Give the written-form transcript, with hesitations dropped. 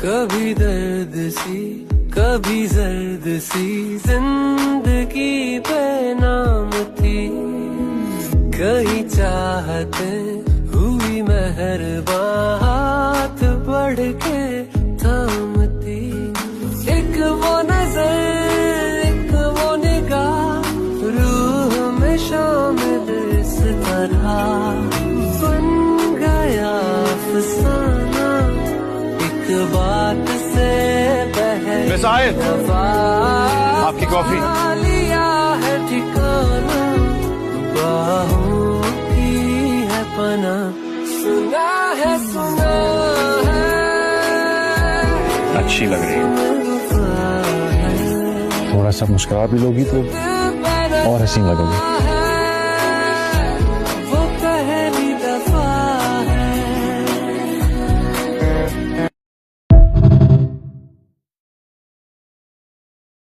कभी दर्द सी कभी जर्द सी जिंदगी पे नाम थी, कहीं चाहते हुई मेहरबान हाथ बढ़ के थामती। एक वो नजर एक वो निगाह रूह में शामिल इस तरह बन गया अफसाना, एक बात से मिस आयत, आपकी कॉफी। लिया है ठिकाना, बाहों की है पना, सुना है अच्छी लग रही है। थोड़ा सा मुस्कुरा भी लोगी तो और हसीन लगोगी।